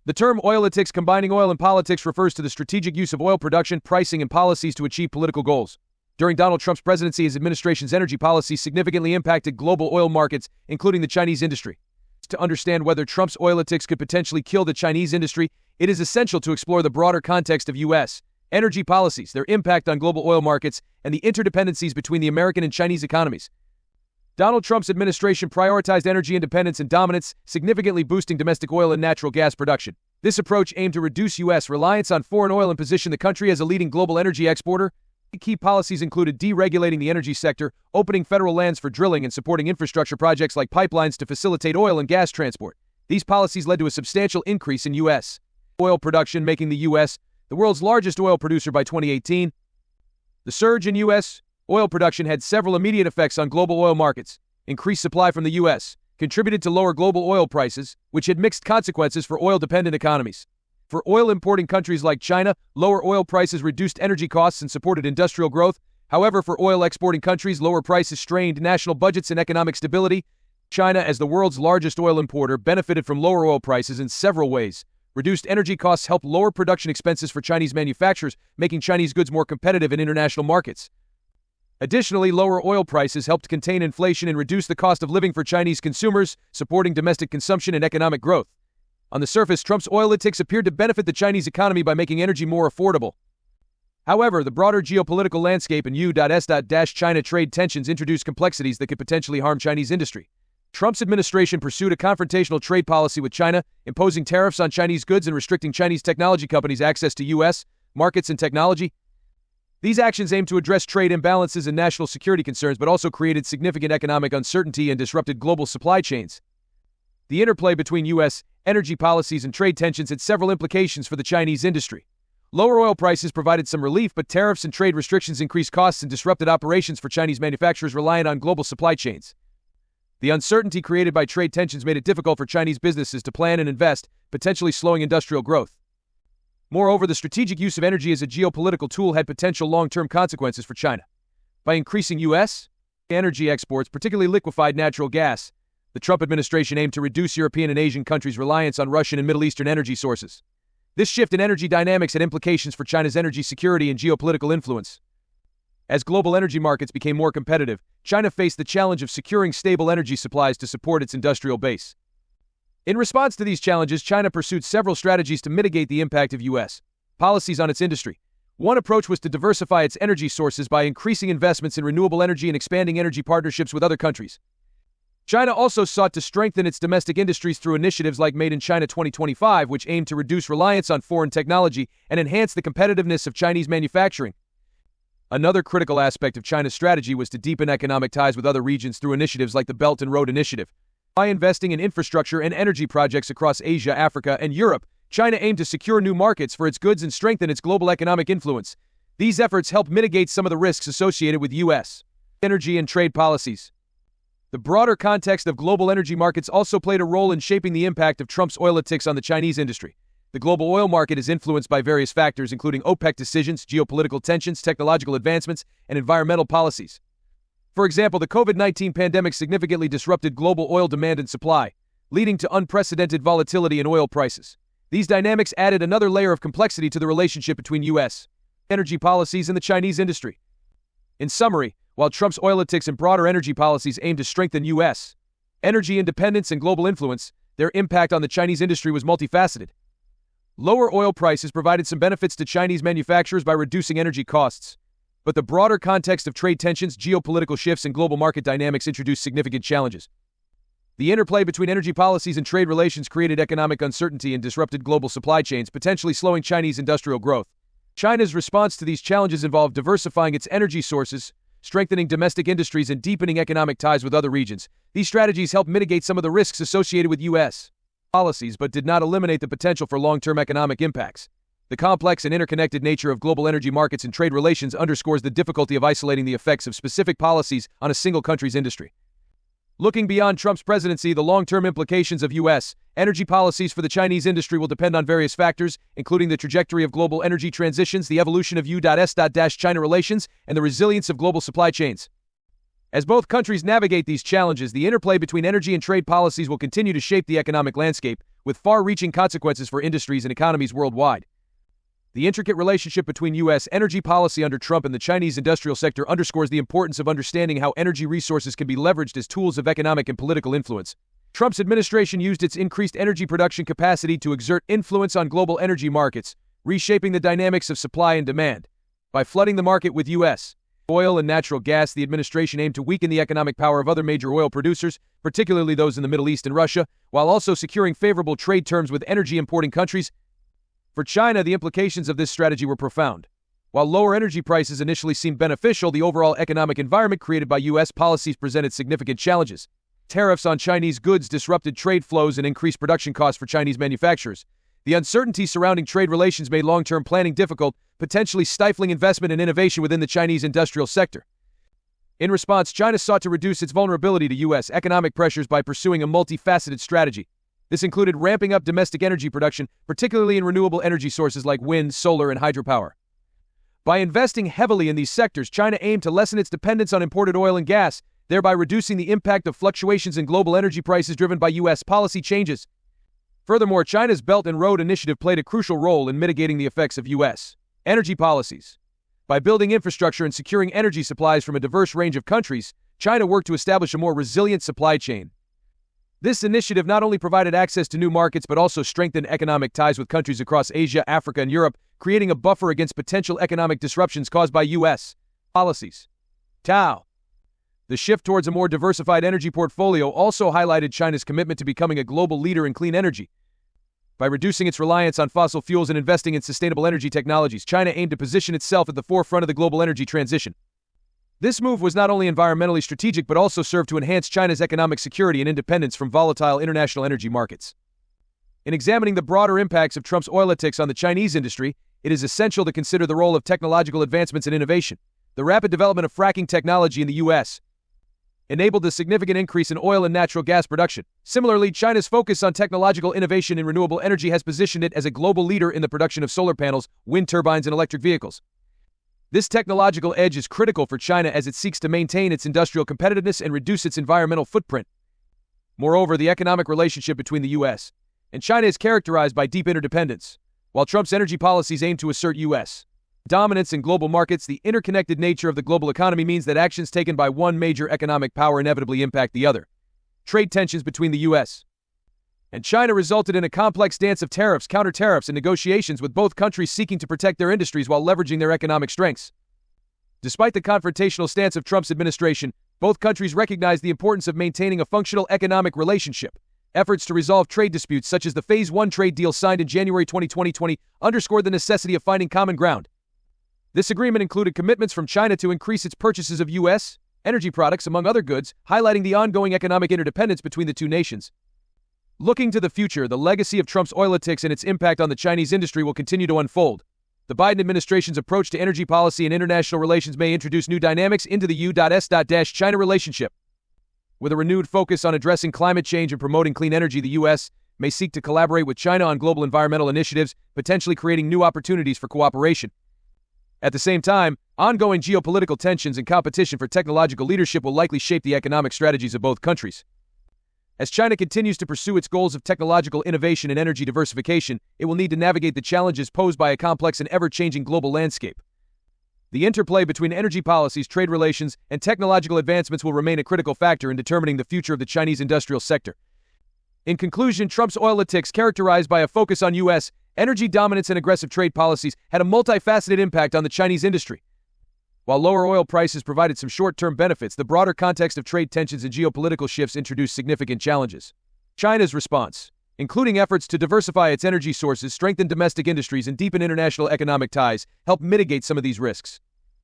The term oilitics, combining oil and politics, refers to the strategic use of oil production, pricing, and policies to achieve political goals. During Donald Trump's presidency, his administration's energy policies significantly impacted global oil markets, including the Chinese industry. To understand whether Trump's oilitics could potentially kill the Chinese industry, it is essential to explore the broader context of U.S. energy policies, their impact on global oil markets, and the interdependencies between the American and Chinese economies. Donald Trump's administration prioritized energy independence and dominance, significantly boosting domestic oil and natural gas production. This approach aimed to reduce U.S. reliance on foreign oil and position the country as a leading global energy exporter. Key policies included deregulating the energy sector, opening federal lands for drilling, and supporting infrastructure projects like pipelines to facilitate oil and gas transport. These policies led to a substantial increase in U.S. oil production, making the U.S. the world's largest oil producer by 2018. The surge in U.S. oil production had several immediate effects on global oil markets. Increased supply from the U.S. contributed to lower global oil prices, which had mixed consequences for oil-dependent economies. For oil-importing countries like China, lower oil prices reduced energy costs and supported industrial growth. However, for oil-exporting countries, lower prices strained national budgets and economic stability. China, as the world's largest oil importer, benefited from lower oil prices in several ways. Reduced energy costs helped lower production expenses for Chinese manufacturers, making Chinese goods more competitive in international markets. Additionally, lower oil prices helped contain inflation and reduce the cost of living for Chinese consumers, supporting domestic consumption and economic growth. On the surface, Trump's oilitics appeared to benefit the Chinese economy by making energy more affordable. However, the broader geopolitical landscape and U.S.-China trade tensions introduced complexities that could potentially harm Chinese industry. Trump's administration pursued a confrontational trade policy with China, imposing tariffs on Chinese goods and restricting Chinese technology companies' access to U.S. markets and technology. These actions aimed to address trade imbalances and national security concerns, but also created significant economic uncertainty and disrupted global supply chains. The interplay between U.S. energy policies and trade tensions had several implications for the Chinese industry. Lower oil prices provided some relief, but tariffs and trade restrictions increased costs and disrupted operations for Chinese manufacturers reliant on global supply chains. The uncertainty created by trade tensions made it difficult for Chinese businesses to plan and invest, potentially slowing industrial growth. Moreover, the strategic use of energy as a geopolitical tool had potential long-term consequences for China. By increasing U.S. energy exports, particularly liquefied natural gas, the Trump administration aimed to reduce European and Asian countries' reliance on Russian and Middle Eastern energy sources. This shift in energy dynamics had implications for China's energy security and geopolitical influence. As global energy markets became more competitive, China faced the challenge of securing stable energy supplies to support its industrial base. In response to these challenges, China pursued several strategies to mitigate the impact of U.S. policies on its industry. One approach was to diversify its energy sources by increasing investments in renewable energy and expanding energy partnerships with other countries. China also sought to strengthen its domestic industries through initiatives like Made in China 2025, which aimed to reduce reliance on foreign technology and enhance the competitiveness of Chinese manufacturing. Another critical aspect of China's strategy was to deepen economic ties with other regions through initiatives like the Belt and Road Initiative. By investing in infrastructure and energy projects across Asia, Africa, and Europe, China aimed to secure new markets for its goods and strengthen its global economic influence. These efforts helped mitigate some of the risks associated with U.S. energy and trade policies. The broader context of global energy markets also played a role in shaping the impact of Trump's oilitics on the Chinese industry. The global oil market is influenced by various factors, including OPEC decisions, geopolitical tensions, technological advancements, and environmental policies. For example, the COVID-19 pandemic significantly disrupted global oil demand and supply, leading to unprecedented volatility in oil prices. These dynamics added another layer of complexity to the relationship between U.S. energy policies and the Chinese industry. In summary, while Trump's oilitics and broader energy policies aim to strengthen U.S. energy independence and global influence, their impact on the Chinese industry was multifaceted. Lower oil prices provided some benefits to Chinese manufacturers by reducing energy costs. But the broader context of trade tensions, geopolitical shifts, and global market dynamics introduced significant challenges. The interplay between energy policies and trade relations created economic uncertainty and disrupted global supply chains, potentially slowing Chinese industrial growth. China's response to these challenges involved diversifying its energy sources, strengthening domestic industries, and deepening economic ties with other regions. These strategies helped mitigate some of the risks associated with U.S. policies, but did not eliminate the potential for long-term economic impacts. The complex and interconnected nature of global energy markets and trade relations underscores the difficulty of isolating the effects of specific policies on a single country's industry. Looking beyond Trump's presidency, the long-term implications of U.S. energy policies for the Chinese industry will depend on various factors, including the trajectory of global energy transitions, the evolution of U.S.-China relations, and the resilience of global supply chains. As both countries navigate these challenges, the interplay between energy and trade policies will continue to shape the economic landscape, with far-reaching consequences for industries and economies worldwide. The intricate relationship between U.S. energy policy under Trump and the Chinese industrial sector underscores the importance of understanding how energy resources can be leveraged as tools of economic and political influence. Trump's administration used its increased energy production capacity to exert influence on global energy markets, reshaping the dynamics of supply and demand. By flooding the market with U.S. oil and natural gas, the administration aimed to weaken the economic power of other major oil producers, particularly those in the Middle East and Russia, while also securing favorable trade terms with energy-importing countries. For China, the implications of this strategy were profound. While lower energy prices initially seemed beneficial, the overall economic environment created by U.S. policies presented significant challenges. Tariffs on Chinese goods disrupted trade flows and increased production costs for Chinese manufacturers. The uncertainty surrounding trade relations made long-term planning difficult, potentially stifling investment and innovation within the Chinese industrial sector. In response, China sought to reduce its vulnerability to U.S. economic pressures by pursuing a multifaceted strategy. This included ramping up domestic energy production, particularly in renewable energy sources like wind, solar, and hydropower. By investing heavily in these sectors, China aimed to lessen its dependence on imported oil and gas, thereby reducing the impact of fluctuations in global energy prices driven by U.S. policy changes. Furthermore, China's Belt and Road Initiative played a crucial role in mitigating the effects of U.S. energy policies. By building infrastructure and securing energy supplies from a diverse range of countries, China worked to establish a more resilient supply chain. This initiative not only provided access to new markets but also strengthened economic ties with countries across Asia, Africa, and Europe, creating a buffer against potential economic disruptions caused by U.S. policies. The shift towards a more diversified energy portfolio also highlighted China's commitment to becoming a global leader in clean energy. By reducing its reliance on fossil fuels and investing in sustainable energy technologies, China aimed to position itself at the forefront of the global energy transition. This move was not only environmentally strategic but also served to enhance China's economic security and independence from volatile international energy markets. In examining the broader impacts of Trump's oilitics on the Chinese industry, it is essential to consider the role of technological advancements and innovation. The rapid development of fracking technology in the U.S. enabled a significant increase in oil and natural gas production. Similarly, China's focus on technological innovation in renewable energy has positioned it as a global leader in the production of solar panels, wind turbines, and electric vehicles. This technological edge is critical for China as it seeks to maintain its industrial competitiveness and reduce its environmental footprint. Moreover, the economic relationship between the U.S. and China is characterized by deep interdependence. While Trump's energy policies aim to assert U.S. dominance in global markets, the interconnected nature of the global economy means that actions taken by one major economic power inevitably impact the other. Trade tensions between the U.S. and China resulted in a complex dance of tariffs, counter-tariffs, and negotiations, with both countries seeking to protect their industries while leveraging their economic strengths. Despite the confrontational stance of Trump's administration, both countries recognize the importance of maintaining a functional economic relationship. Efforts to resolve trade disputes, such as the Phase 1 trade deal signed in January 2020, underscored the necessity of finding common ground. This agreement included commitments from China to increase its purchases of U.S. energy products, among other goods, highlighting the ongoing economic interdependence between the two nations. Looking to the future, the legacy of Trump's oilitics and its impact on the Chinese industry will continue to unfold. The Biden administration's approach to energy policy and international relations may introduce new dynamics into the U.S.-China relationship. With a renewed focus on addressing climate change and promoting clean energy, the U.S. may seek to collaborate with China on global environmental initiatives, potentially creating new opportunities for cooperation. At the same time, ongoing geopolitical tensions and competition for technological leadership will likely shape the economic strategies of both countries. As China continues to pursue its goals of technological innovation and energy diversification, it will need to navigate the challenges posed by a complex and ever-changing global landscape. The interplay between energy policies, trade relations, and technological advancements will remain a critical factor in determining the future of the Chinese industrial sector. In conclusion, Trump's oilitics, characterized by a focus on U.S. energy dominance and aggressive trade policies, had a multifaceted impact on the Chinese industry. While lower oil prices provided some short-term benefits, the broader context of trade tensions and geopolitical shifts introduced significant challenges. China's response, including efforts to diversify its energy sources, strengthen domestic industries, and deepen international economic ties, helped mitigate some of these risks.